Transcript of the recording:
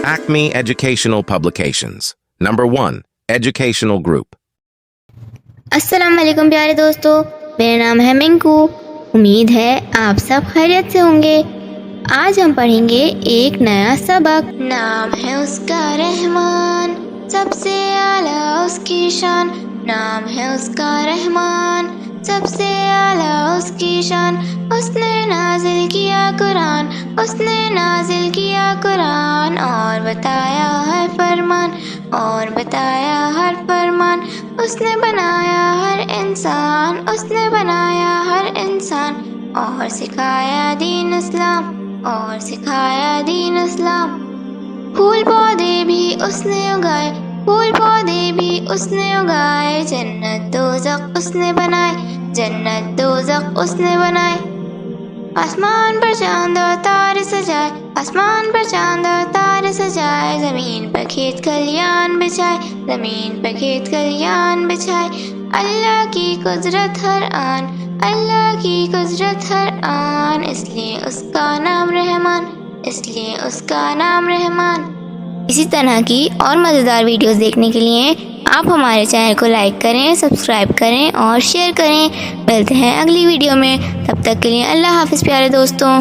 Acme Educational Publications. Number 1. Educational Group. अस्सलाम वालेकुम प्यारे दोस्तों, मेरा नाम है मिंकू। उम्मीद है आप सब खैरियत से होंगे। आज हम पढ़ेंगे एक नया सबक। नाम है उसका रहमान, सबसे आला उसकी शान। नाम है उसका रहमान, सबसे आला उसकी शान। उसने नाजिल किया कुरान, उसने नाजिल किया कुरान, और बताया हर फरमान, और बताया हर फरमान। उसने बनाया हर इंसान, उसने बनाया हर इंसान, और सिखाया दीन इस्लाम, और सिखाया दीन इस्लाम। फूल पौधे भी उसने उगाए, फूल पौधे भी उसने उगाए। जन्नत दोज़ख उसने बनाए, जन्नत दोज़ख उसने बनाए। आसमान पर चांद और तारे सजाए, आसमान पर चांद और तारे सजाए। ज़मीन पर खेत खलियान बिछाए, ज़मीन पर खेत खलियान बिछाए। अल्लाह की कुदरत हर आन, अल्लाह की कुदरत हर आन। इसलिए उसका नाम रहमान, इसलिए उसका नाम रहमान। इसी तरह की और मज़ेदार वीडियोस देखने के लिए आप हमारे चैनल को लाइक करें, सब्सक्राइब करें और शेयर करें। मिलते हैं अगली वीडियो में, तब तक के लिए अल्लाह हाफ़िज़ प्यारे दोस्तों।